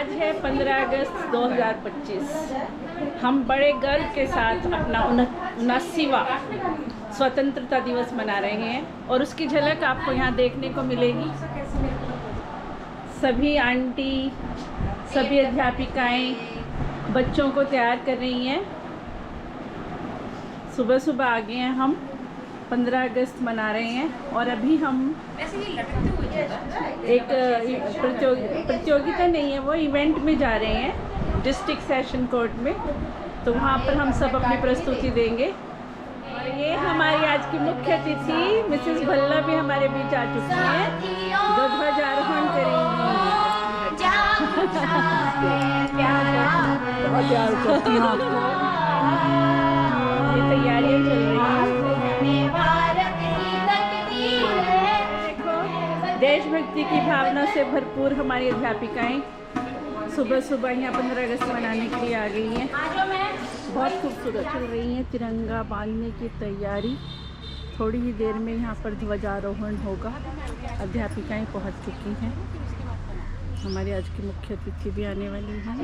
आज है 15 अगस्त 2025। हम बड़े गर्व के साथ अपना 79वां स्वतंत्रता दिवस मना रहे हैं और उसकी झलक आपको यहाँ देखने को मिलेगी। सभी आंटी, सभी अध्यापिकाएं बच्चों को तैयार कर रही हैं। सुबह सुबह आ गए हैं, हम 15 अगस्त मना रहे हैं और अभी हम एक प्रतियोगिता नहीं है, वो इवेंट में जा रहे हैं डिस्ट्रिक्ट सेशन कोर्ट में, तो वहाँ पर हम सब अपनी प्रस्तुति देंगे। और ये हमारी आज की मुख्य अतिथि मिसेस भल्ला भी हमारे बीच आ चुकी हैं, जो ध्वजारोहण करेंगी। बहुत प्यार करती हूँ आपको। ये तैयारियाँ चल रही हैं। देशभक्ति की भावना से भरपूर हमारी अध्यापिकाएं सुबह सुबह यहाँ 15 अगस्त मनाने के लिए आ गई हैं। बहुत खूबसूरत चल रही हैं तिरंगा बांधने की तैयारी। थोड़ी ही देर में यहाँ पर ध्वजारोहण होगा। अध्यापिकाएं पहुँच चुकी हैं। हमारी आज की मुख्य अतिथि भी आने वाली हैं।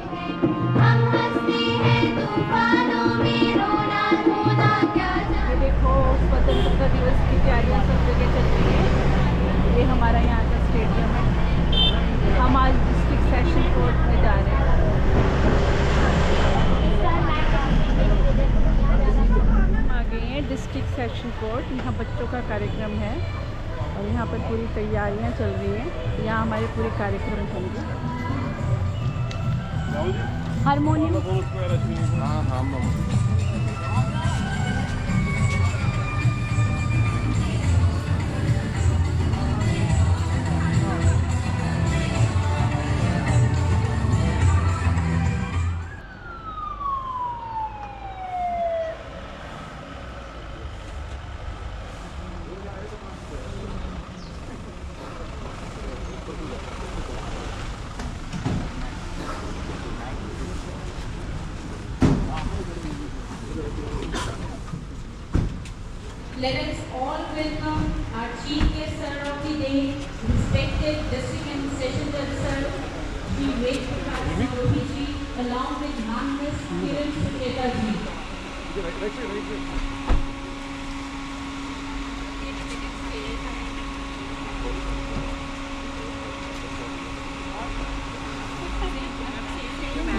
ये देखो, स्वतंत्रता दिवस की तैयारियाँ सब जगह चल रही है। ये हमारा यहाँ का स्टेडियम है। हम आज डिस्ट्रिक्ट सेशन कोर्ट में जा रहे हैं। हम आ गए हैं डिस्ट्रिक्ट सेशन कोर्ट। यहाँ बच्चों का कार्यक्रम है और यहाँ पर पूरी तैयारियाँ चल रही हैं। यहाँ हमारे पूरे कार्यक्रम होंगे। Harmonium Let us all welcome our Chief Guest Sir of the day, respected District and Session Judge Sir, Shri Ved Prakash Sarohi ji, along with Mangas Kiran Sucheta ji.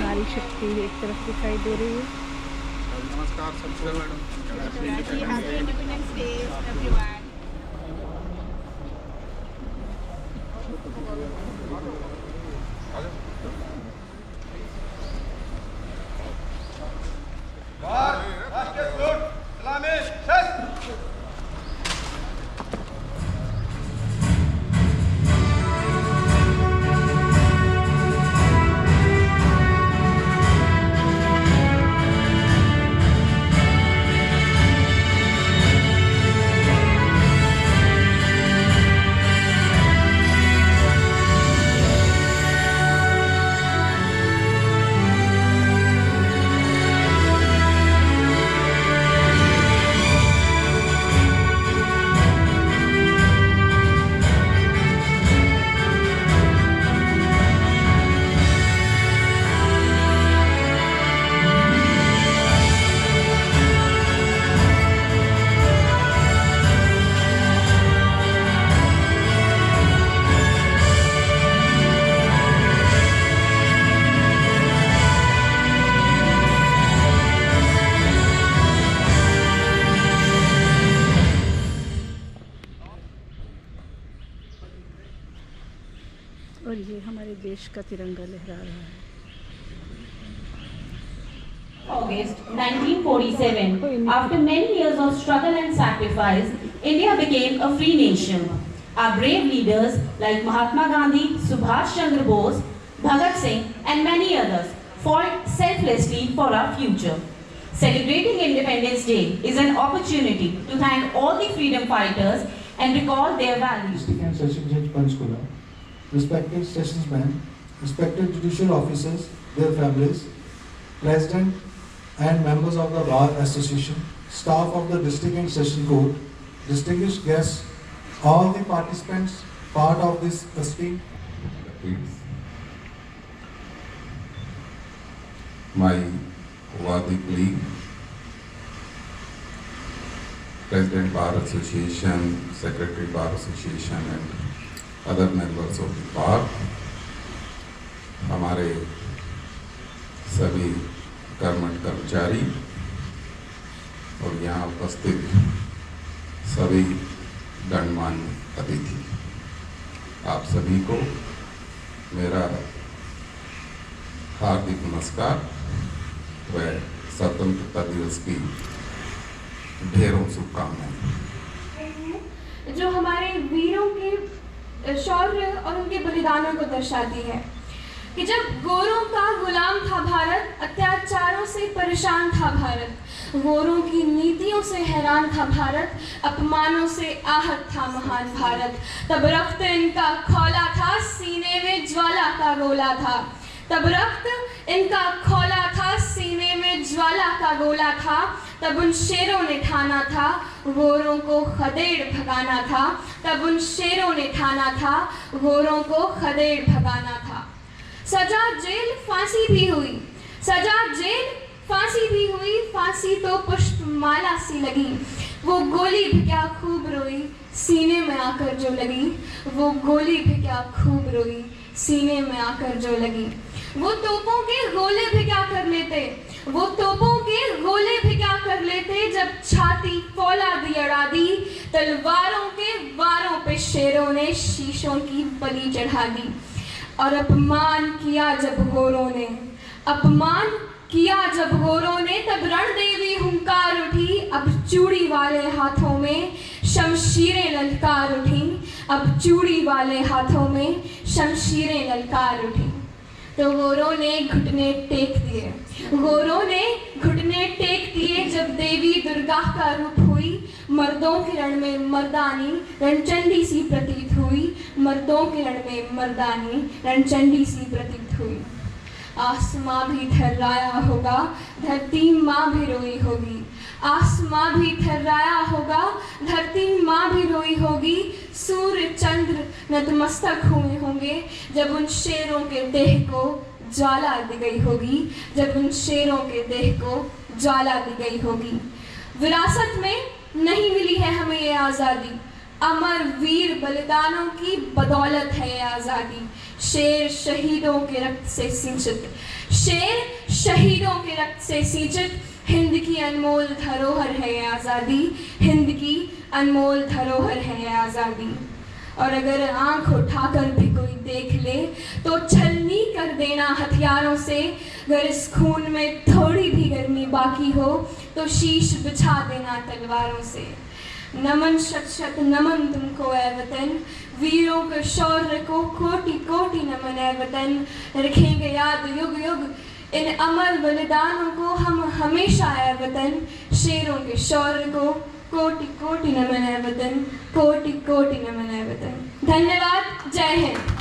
नारी शक्ति एक तरफ दिखाई दे रही है। नमस्कार सबको madam. Happy Independence Day, everyone. और ये हमारे देश का तिरंगा लहरा रहा है। August 1947, after many years of struggle and sacrifice, India became a free nation. Our brave leaders like Mahatma Gandhi, Subhash Chandra Bose, Bhagat Singh and many others fought selflessly for our future. Celebrating Independence Day is an opportunity to thank all the freedom fighters and recall their values. District and Session Judge Panchkula, respected sessionsmen, respected judicial officers, their families, President and members of the Bar Association, staff of the District and Session Court, distinguished guests, all the participants part of this esteemed. my worthy colleague, President Bar Association, Secretary Bar Association and other members of the bar, हमारे सभी कर्मठ कर्मचारी और यहाँ उपस्थित सभी गणमान्य अतिथि, आप सभी को मेरा हार्दिक नमस्कार व स्वतंत्रता दिवस की ढेरों शुभकामनाएं। जो हमारे वीरों के शौर्य और उनके बलिदानों को दर्शाती है कि जब गोरों का गुलाम था भारत, अत्याचारों से परेशान था भारत, गोरों की नीतियों से हैरान था भारत, अपमानों से आहत था महान भारत। तब रक्त इनका खौला था, सीने में ज्वाला का गोला था। तब रक्त इनका खौला था, सीने में ज्वाला का गोला था। तब उन शेरों ने ठाना था, गोरों को खदेड़ भगाना था। तब उन शेरों ने ठाना था, गोरों को खदेड़ भगाना था। सजा जेल फांसी भी हुई, सजा जेल फांसी भी हुई, फांसी तो पुष्पमाला सी लगी। वो गोली भी क्या खूब रोई, सीने में आकर जो लगी। वो गोली भी क्या खूब रोई, सीने में आकर जो लगी। वो तोपों के गोले भी क्या कर लेते, वो तोपों के गोले भी क्या कर लेते, जब छाती फौलादी अड़ा दी। तलवारों के वारों पे शेरों ने शीशों की बलि चढ़ा दी। और अपमान किया जब गोरों ने, अपमान किया जब गोरों ने, तब रणदेवी हुंकार उठी। अब चूड़ी वाले हाथों में शमशीरें ललकार उठी। अब चूड़ी वाले हाथों में शमशीरें ललकार उठी। तो गोरों ने घुटने टेक दिए, गोरों ने घुटने टेक दिए जब देवी दुर्गा का रूप हुई। मर्दों के रण में मर्दानी रणचंडी सी प्रतीत हुई। मर्दों के रण में मर्दानी रणचंडी सी प्रतीत हुई। आसमां भी थर्राया होगा, धरती माँ भी रोई होगी। आसमां भी थर्राया होगा, धरती माँ भी रोई होगी। सूर्य चंद्र नतमस्तक हुए होंगे जब उन शेरों के देह को ज्वाला दी गई होगी। जब उन शेरों के देह को ज्वाला दी गई होगी। विरासत में नहीं मिली है हमें ये आज़ादी, अमर वीर बलिदानों की बदौलत है ये आज़ादी। शेर शहीदों के रक्त से सिंचित, शेर शहीदों के रक्त से सिंचित, हिंद की अनमोल धरोहर है ये आज़ादी। हिंद की अनमोल धरोहर है ये आज़ादी। और अगर आंख उठाकर भी कोई देख ले तो छलनी कर देना हथियारों से। अगर इस खून में थोड़ी भी गर्मी बाकी हो तो शीश बिछा देना तलवारों से। नमन शत शत नमन तुमको ऐ वतन, वीरों के शौर्य को कोटि कोटि नमन ऐ वतन। रखेंगे याद युग युग इन अमर बलिदानों को हम हमेशा ऐ वतन। शेरों के शौर्य को कोटि कोटि नमन ऐ वतन, कोटि कोटि नमन ऐ वतन। धन्यवाद। जय हिंद।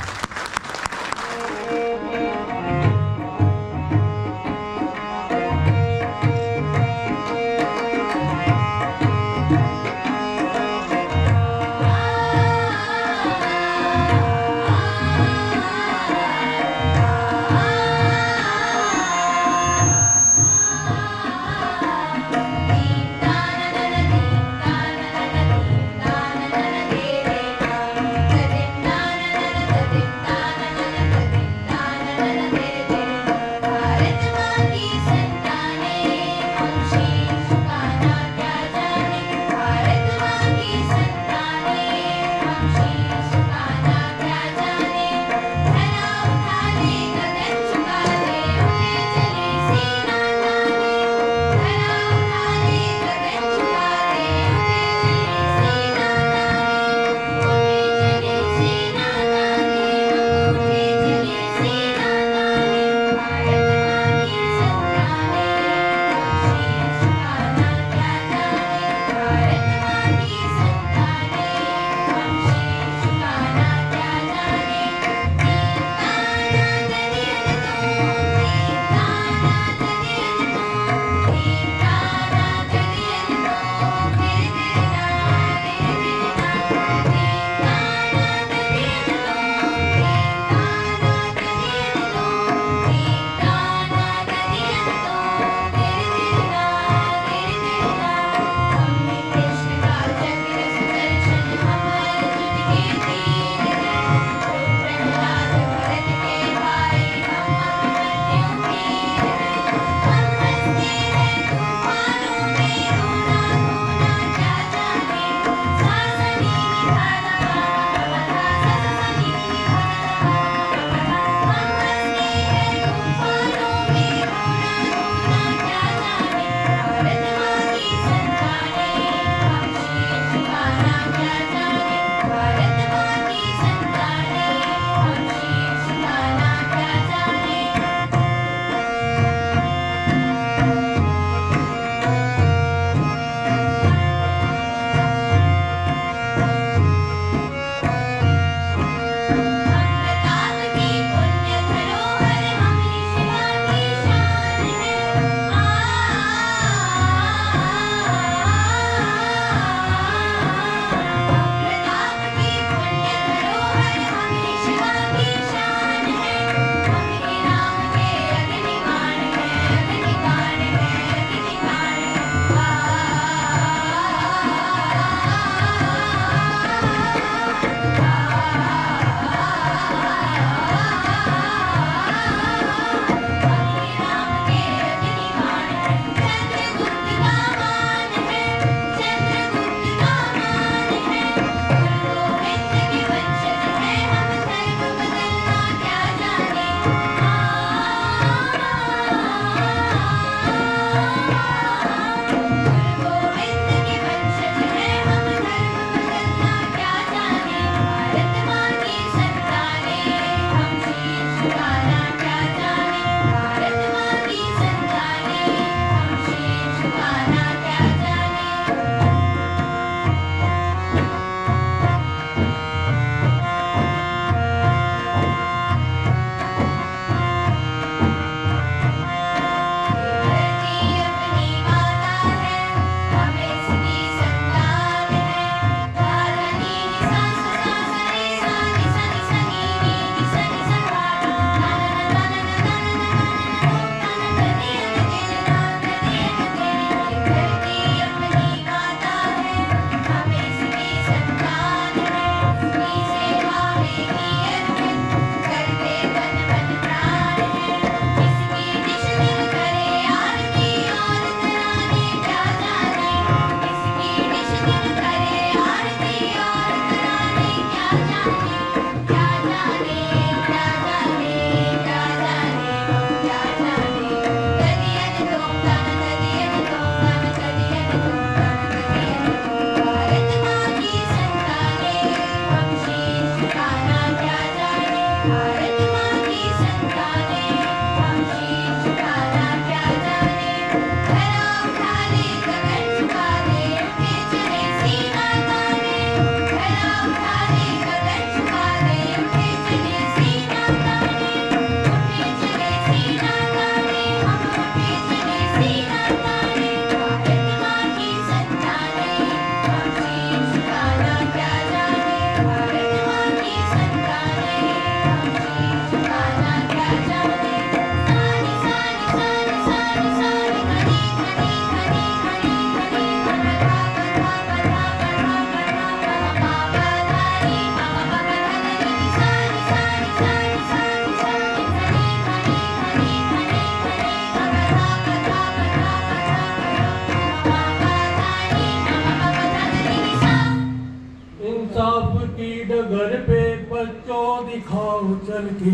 बदल के,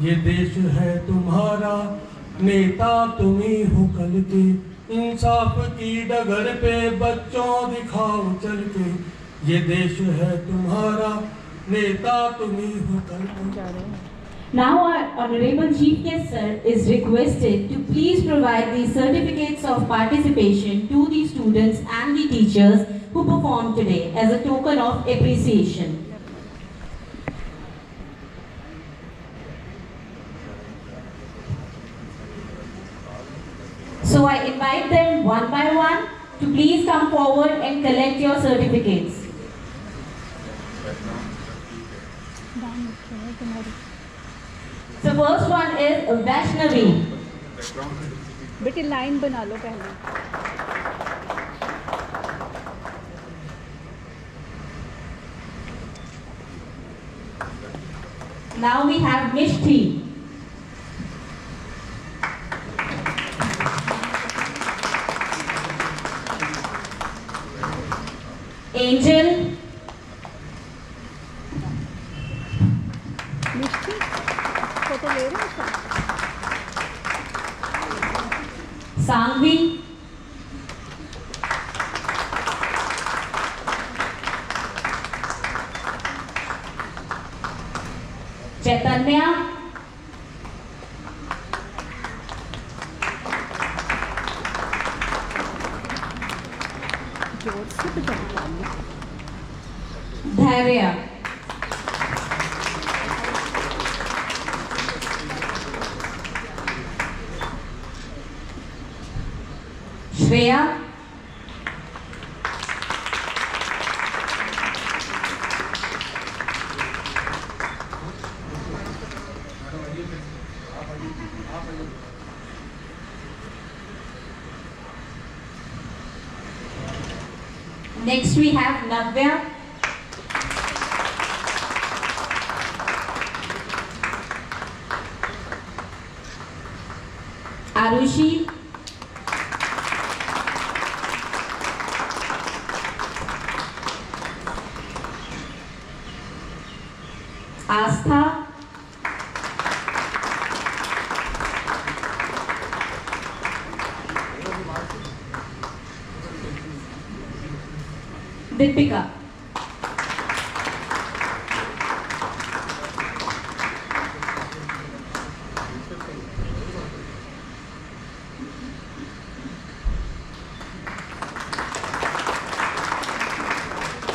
ये देश है तुम्हारा, नेता तुम ही हो कल के। इंसाफ की डगर पे बच्चों दिखाओ चल के, ये देश है तुम्हारा, नेता तुम ही हो कल के। Now our Honorable Chief Guest Sir is requested to please provide the certificates of participation to the students and the teachers who performed today as a token of appreciation. So I invite them one by one to please come forward and collect your certificates. So first one is Vaishnavi. बेटे line बना लो पहले। Now we have Mishti. Angel. Mishti photo ले रहे हो? Sangvi. Chaitanya. जोर से बजाओ। Dhairya. Shreya. Next we have Navya. Arushi. Astha. Deepika.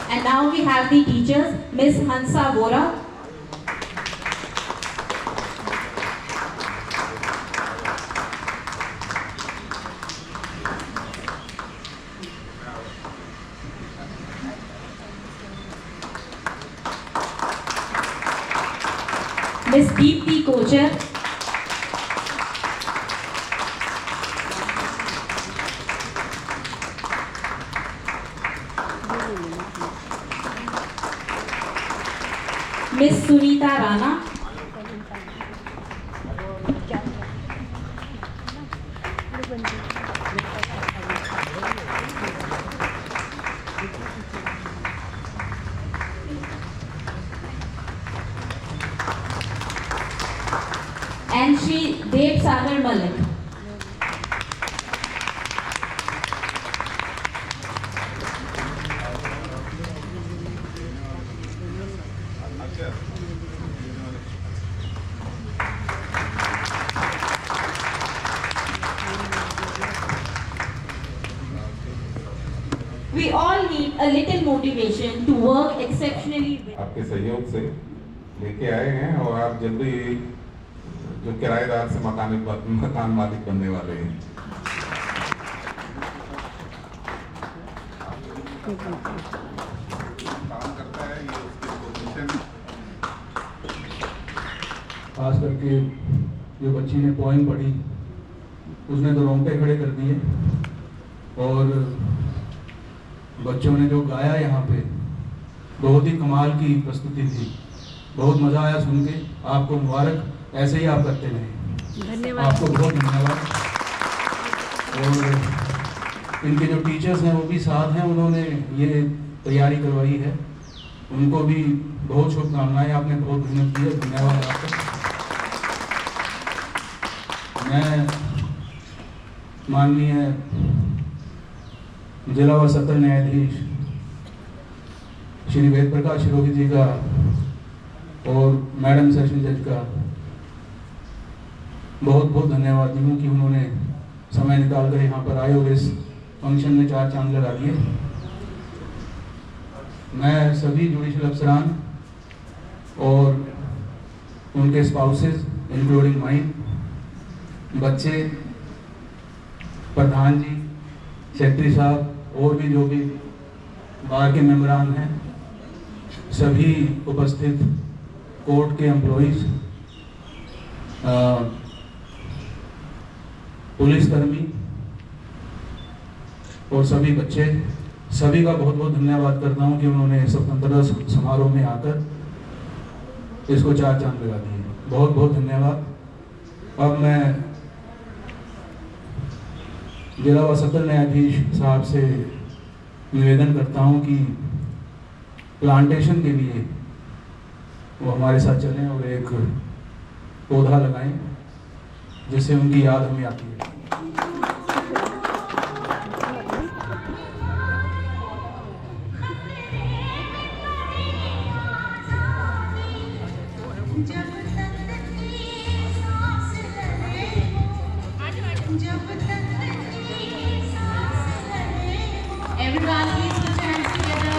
And now we have the teachers, Miss Hansa Vora. Miss Deepti Kochar. Miss Sunita Rana. And Shri Dev Sagar Malik. We all need a little motivation to work exceptionally well. आपके सहयोग से लेके आए हैं और आप जल्दी जो किराएदार से मकान मालिक बनने वाले हैं। काम करता है ये उसकी पोजीशन। खास करके जो बच्ची ने पोएम पढ़ी उसने तो रोंगटे खड़े कर दिए, और बच्चों ने जो गाया यहाँ पे बहुत ही कमाल की प्रस्तुति थी। बहुत मज़ा आया सुन के। आपको मुबारक, ऐसे ही आप करते रहें। धन्यवाद। आपको बहुत धन्यवाद। और इनके जो टीचर्स हैं वो भी साथ हैं, उन्होंने ये तैयारी करवाई है। उनको भी बहुत शुभकामनाएं। आपने बहुत मेहनत की है, धन्यवाद आपका। मैं माननीय जिला व सत्र न्यायाधीश श्री वेद प्रकाश रोही जी का और मैडम सेशन जज का बहुत बहुत धन्यवाद दी हूँ कि उन्होंने समय निकाल कर यहाँ पर आए और इस फंक्शन में 4 चांद लगा दिए। मैं सभी जुडिशल अफसरान और उनके स्पाउसेस इंक्लूडिंग माइन, बच्चे, प्रधान जी, सेक्रेटरी साहब और भी जो भी बार के मेंबरान हैं, सभी उपस्थित कोर्ट के एम्प्लॉइज, पुलिसकर्मी और सभी बच्चे, सभी का बहुत बहुत धन्यवाद करता हूं कि उन्होंने स्वतंत्रता समारोह में आकर इसको 4 चांद लगा दिए। बहुत बहुत धन्यवाद। अब मैं जिला व सत्र न्यायाधीश साहब से निवेदन करता हूं कि प्लांटेशन के लिए वो हमारे साथ चलें और एक पौधा लगाएं जिससे उनकी याद हमें आती है। Everyone, please put your hands together.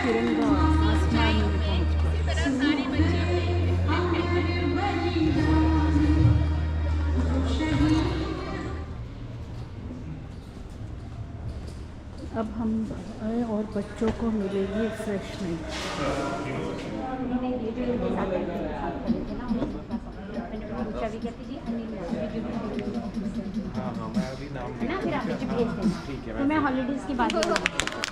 तिरंगा आसमान में पहुंच गया। अब हम और बच्चों को मिलेगी रिफ्रेशमेंट। हाँ मैं अभी नाम ना फिर आप मुझे भेज देना। तो मैं हॉलीडेज की बात करूँगी।